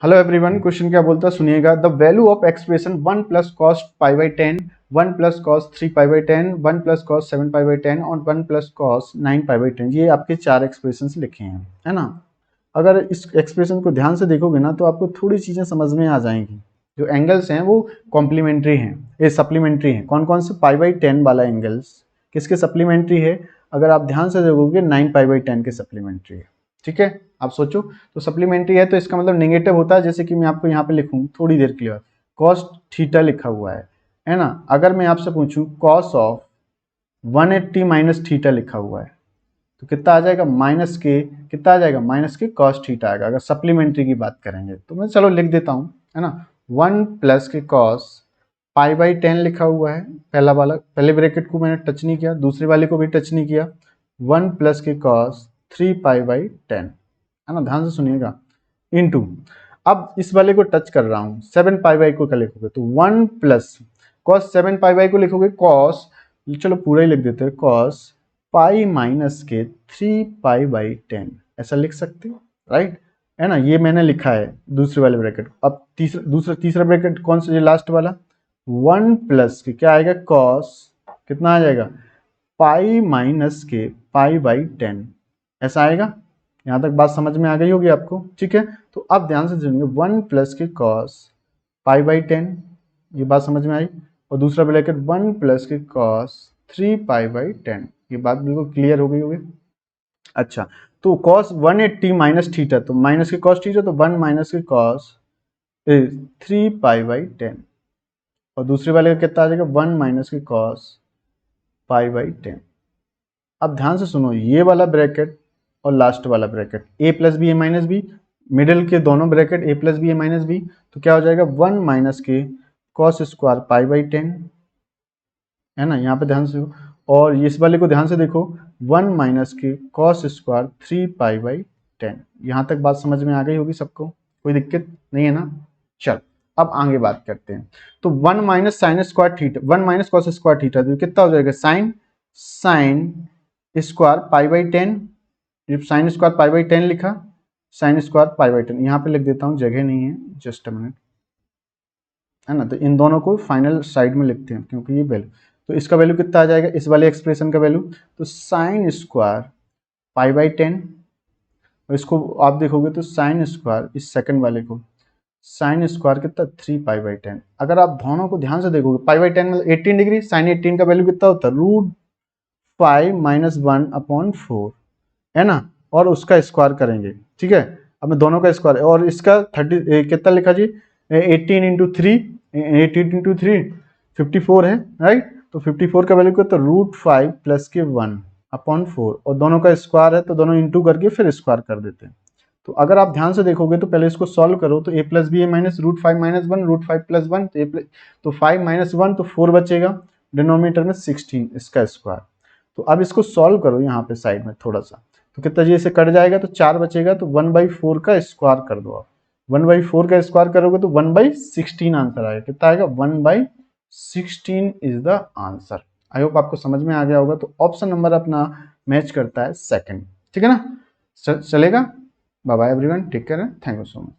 Hello everyone, question क्या बोलता है सुनिएगा। The value of expression 1 plus cos pi by 10, 1 plus cos 3 pi by 10, 1 plus cos 7 pi by 10 और 1 plus cos 9 pi by 10, ये आपके चार एक्सप्रेशन लिखे हैं, है ना। अगर इस एक्सप्रेशन को ध्यान से देखोगे ना तो आपको थोड़ी चीज़ें समझ में आ जाएंगी। जो एंगल्स हैं वो कॉम्प्लीमेंट्री हैं, ये सप्लीमेंट्री हैं। कौन कौन से? पाई बाई 10 वाला एंगल्स किसके सप्लीमेंट्री है? अगर आप ध्यान से देखोगे 9 पाई बाई 10 के सप्लीमेंट्री है। ठीक है, आप सोचो तो सप्लीमेंट्री है तो इसका मतलब नेगेटिव होता है। जैसे कि मैं आपको यहाँ पे लिखूँ थोड़ी देर के लिए, कॉस थीटा लिखा हुआ है ना। अगर मैं आपसे पूछूं कॉस ऑफ 180 माइनस थीटा लिखा हुआ है तो कितना आ जाएगा? माइनस के कितना आ जाएगा? माइनस के कॉस थीटा आएगा। अगर सप्लीमेंट्री की बात करेंगे तो मैं चलो लिख देता हूँ, है ना। 1 प्लस के कॉस पाई बाई 10 लिखा हुआ है, पहला वाला, पहले ब्रैकेट को मैंने टच नहीं किया, दूसरे वाले को भी टच नहीं किया। 1 प्लस के कॉस 3 पाई बाई 10, है ना, ध्यान से सुनिएगा, इनटू, अब इस वाले को टच कर रहा हूं, 7 पाई बाई को क्या लिखोगे? तो 1 प्लस कॉस 7 पाई बाई को लिखोगे कॉस, चलो पूरा ही लिख देते हैं, कॉस पाई माइनस के 3 पाई बाई 10, ऐसा लिख सकते हो, राइट, है ना। ये मैंने लिखा है दूसरे वाले ब्रैकेट। अब तीसरा ब्रैकेट कौन सा? ये लास्ट वाला 1 प्लस के क्या आएगा? कॉस कितना आ जाएगा? पाई माइनस के पाई बाई 10, ऐसा आएगा। यहाँ तक बात समझ में आ गई होगी आपको, ठीक है। तो अब ध्यान से सुनिए, 1 प्लस के कॉस पाई बाई 10, ये बात समझ में आई। और दूसरा ब्रैकेट 1 प्लस के कॉस 3 पाई बाई 10, ये बात बिल्कुल क्लियर हो गई होगी। अच्छा, तो कॉस 180 माइनस थीटा, तो माइनस के कॉस थीटा, तो 1 माइनस के कॉस 3 पाई बाई 10, और दूसरे वाले का कितना आ जाएगा? 1 माइनस के कॉस पाई बाई 10। अब ध्यान से सुनो, ये वाला ब्रैकेट और लास्ट वाला bracket A plus B A minus B, middle के दोनों bracket A plus B A minus B, तो क्या हो जाएगा? 1 माइनस के कॉस स्क्वायर पाई बाई 10, है ना। यहाँ पे ध्यान से, और इस वाले को ध्यान से देखो, 1 माइनस के कॉस स्क्वायर 3 पाई बाई 10। यहाँ तक बात समझ में आ गई होगी सबको, कोई दिक्कत नहीं है ना। चल अब आगे बात करते हैं। तो 1 minus sine square theta, 1 minus cos square theta, तो कितना हो जाएगा? साइन स्क्वायर पाई बाई 10, जब साइन स्क्वायर पाई बाई 10 लिखा, साइन स्क्वायर पाई बाई 10 यहाँ पे लिख देता हूँ, जगह नहीं है, जस्ट अ मिनट, है ना। तो इन दोनों को फाइनल साइड में लिखते हैं क्योंकि ये वैल्यू, तो इसका वैल्यू कितना आ जाएगा इस वाले एक्सप्रेशन का वैल्यू? तो साइन स्क्वायर पाई बाई 10, और इसको आप देखोगे तो साइन स्क्वायर, इस सेकंड वाले को साइन स्क्वायर कितना? 3 पाई बाई 10। अगर आप दोनों को ध्यान से देखोगे, पाई बाई 10 मतलब 18 डिग्री, साइन 18 का वैल्यू कितना होता है? रूट 5 माइनस 1 अपॉन 4, है ना, और उसका स्क्वायर करेंगे, ठीक है। अब मैं दोनों का स्क्वायर, और इसका 30 कितना लिखा जी? 18 इंटू 3, 18 इंटू 3 54 है, राइट। तो 54 का वैल्यू कितना? रूट 5 प्लस के 1 अपॉन 4, और दोनों का स्क्वायर है तो दोनों इंटू करके फिर स्क्वायर कर देते हैं। तो अगर आप ध्यान से देखोगे तो पहले इसको सॉल्व करो, तो A plus B A minus root 5 minus 1, root 5 plus 1, तो 5 माइनस 1 तो 4 बचेगा, डिनोमिनेटर में 16 इसका स्क्वायर। तो अब इसको सॉल्व करो यहाँ पे साइड में थोड़ा सा, तो कितना जी? इसे कट जाएगा तो 4 बचेगा, तो 1/4 का स्क्वायर कर दो आप। 1/4 का स्क्वायर करोगे तो 1/16 आंसर आएगा। कितना आएगा? 1/16 is the answer. I hope आपको समझ में आ गया होगा। तो ऑप्शन नंबर अपना मैच करता है सेकंड, ठीक है ना। चलेगा। Bye bye everyone, take care, thank you so much.